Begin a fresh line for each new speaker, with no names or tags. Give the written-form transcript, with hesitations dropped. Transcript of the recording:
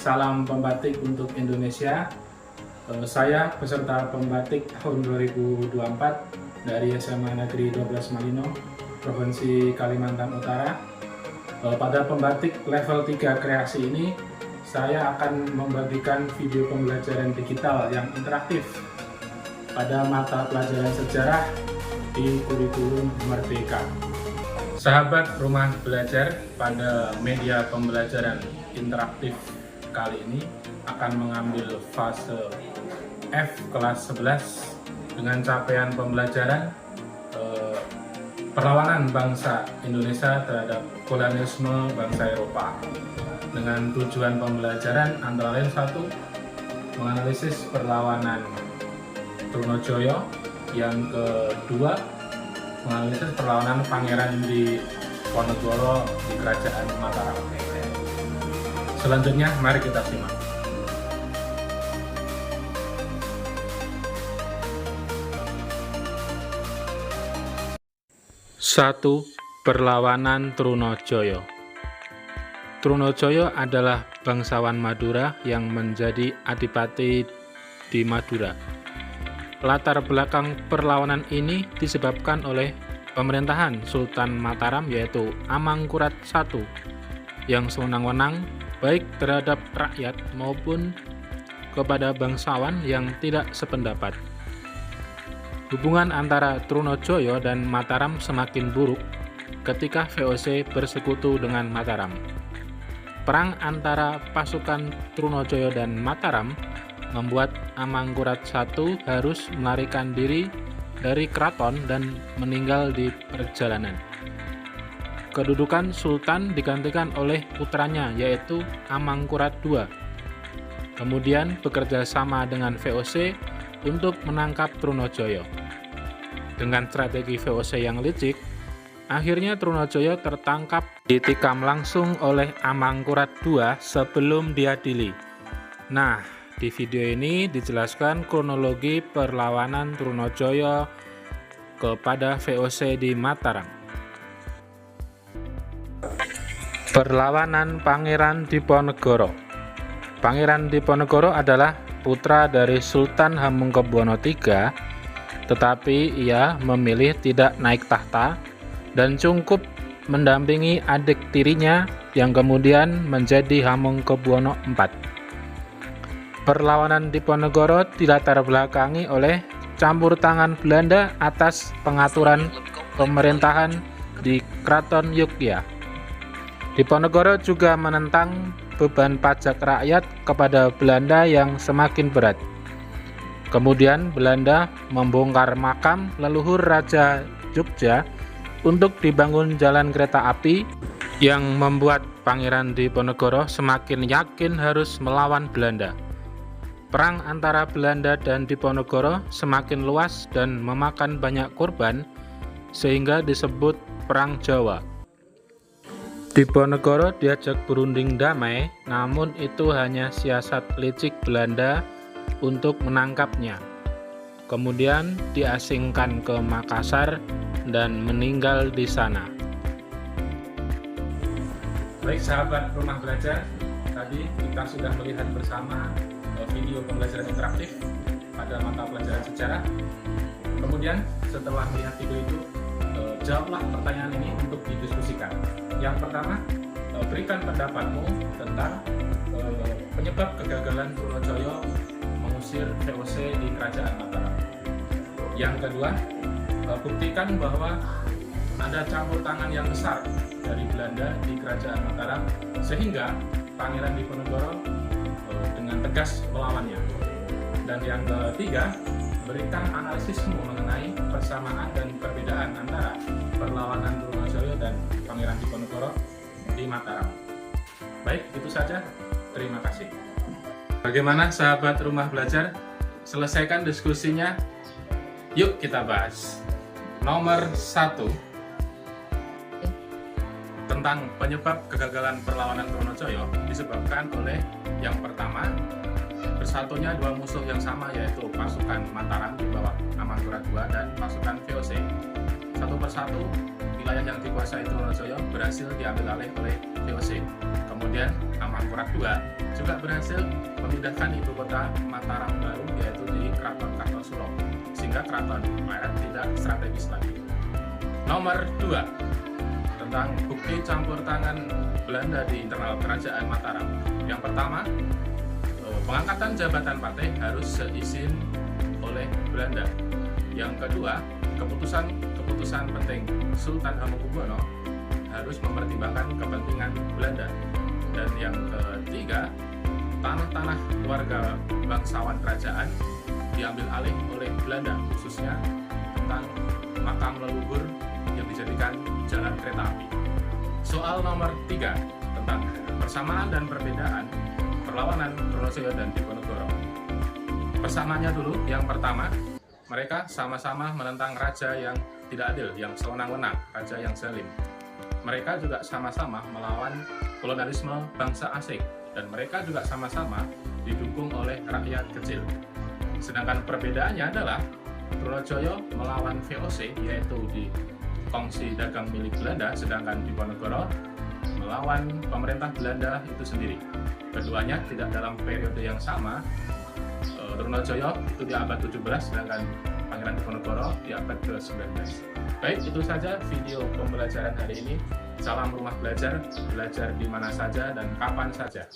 Salam pembatik untuk Indonesia. Saya peserta pembatik tahun 2024 dari SMA Negeri 12 Malino, Provinsi Kalimantan Utara. Pada pembatik level 3 kreasi ini, saya akan membagikan video pembelajaran digital yang interaktif pada mata pelajaran sejarah di kurikulum Merdeka. Sahabat Rumah Belajar, pada media pembelajaran interaktif kali ini akan mengambil fase F kelas 11 dengan capaian pembelajaran perlawanan bangsa Indonesia terhadap kolonialisme bangsa Eropa, dengan tujuan pembelajaran antara lain: 1. Menganalisis perlawanan Trunojoyo, yang kedua menganalisis perlawanan pangeran di Ponegoro di Kerajaan Mataram. Selanjutnya mari kita simak. Satu, perlawanan Trunojoyo. Trunojoyo adalah bangsawan Madura yang menjadi adipati di Madura. Latar belakang perlawanan ini disebabkan oleh pemerintahan Sultan Mataram, yaitu Amangkurat I, yang sewenang-wenang baik terhadap rakyat maupun kepada bangsawan yang tidak sependapat. Hubungan antara Trunojoyo dan Mataram semakin buruk ketika VOC bersekutu dengan Mataram. Perang antara pasukan Trunojoyo dan Mataram membuat Amangkurat I harus melarikan diri dari keraton dan meninggal di perjalanan. Kedudukan Sultan digantikan oleh putranya, yaitu Amangkurat II. Kemudian bekerja sama dengan VOC untuk menangkap Trunojoyo. Dengan strategi VOC yang licik, akhirnya Trunojoyo tertangkap, ditikam langsung oleh Amangkurat II sebelum diadili. Nah, di video ini dijelaskan kronologi perlawanan Trunojoyo kepada VOC di Mataram. Perlawanan Pangeran Diponegoro. Pangeran Diponegoro adalah putra dari Sultan Hamengkubuwono III, tetapi ia memilih tidak naik tahta dan cukup mendampingi adik tirinya yang kemudian menjadi Hamengkubuwono IV. Perlawanan Diponegoro dilatar belakangi oleh campur tangan Belanda atas pengaturan pemerintahan di Keraton Yogyakarta. Diponegoro juga menentang beban pajak rakyat kepada Belanda yang semakin berat. Kemudian Belanda membongkar makam leluhur Raja Jogja untuk dibangun jalan kereta api, yang membuat Pangeran Diponegoro semakin yakin harus melawan Belanda. Perang antara Belanda dan Diponegoro semakin luas dan memakan banyak korban, sehingga disebut Perang Jawa. Diponegoro diajak berunding damai, namun itu hanya siasat licik Belanda untuk menangkapnya. Kemudian diasingkan ke Makassar dan meninggal di sana. Baik sahabat Rumah Belajar, tadi kita sudah melihat bersama video pembelajaran interaktif pada mata pelajaran sejarah. Kemudian setelah melihat video itu, jawablah pertanyaan ini untuk didiskusikan. Yang pertama, berikan pendapatmu tentang penyebab kegagalan Trunojoyo mengusir VOC di Kerajaan Mataram. Yang kedua, buktikan bahwa ada campur tangan yang besar dari Belanda di Kerajaan Mataram sehingga Pangeran Diponegoro dengan tegas melawannya. Dan yang ketiga, berikan analisismu mengenai persamaan dan perbedaan antara perlawanan Trunojoyo dan Pangeran Diponegoro di Mataram. Baik, itu saja. Terima kasih. Bagaimana sahabat Rumah Belajar? Selesaikan diskusinya. Yuk kita bahas. Nomor 1, tentang penyebab kegagalan perlawanan Trunojoyo disebabkan oleh yang pertama, bersatunya dua musuh yang sama, yaitu pasukan Mataram di bawah Amangkurat II dan pasukan VOC. Satu persatu wilayah yang dikuasai Trunojoyo berhasil diambil alih oleh VOC. Kemudian Amangkurat II juga berhasil memindahkan ibu kota Mataram baru, yaitu di Keraton Kartosuro, sehingga keraton Plered tidak strategis lagi. Nomor 2, tentang bukti campur tangan Belanda di internal kerajaan Mataram. Yang pertama, pengangkatan jabatan partai harus seizin oleh Belanda. Yang kedua, keputusan penting Sultan Hamengkubuwono harus mempertimbangkan kepentingan Belanda. Dan yang ketiga, tanah-tanah warga bangsawan kerajaan diambil alih oleh Belanda, khususnya tentang makam leluhur yang dijadikan jalan kereta api. Soal nomor 3, tentang persamaan dan perbedaan perlawanan Trunojoyo dan Diponegoro. Persamaannya dulu, yang pertama, mereka sama-sama menentang raja yang tidak adil, yang sewenang-wenang, raja yang zalim. Mereka juga sama-sama melawan kolonialisme bangsa asing, dan mereka juga sama-sama didukung oleh rakyat kecil. Sedangkan perbedaannya adalah Trunojoyo melawan VOC, yaitu di kongsi dagang milik Belanda, sedangkan Diponegoro melawan pemerintah Belanda itu sendiri. Keduanya tidak dalam periode yang sama. Trunojoyo itu di abad 17, sedangkan Pangeran Diponegoro di abad ke-19. Baik, itu saja video pembelajaran hari ini. Salam rumah belajar, belajar di mana saja dan kapan saja.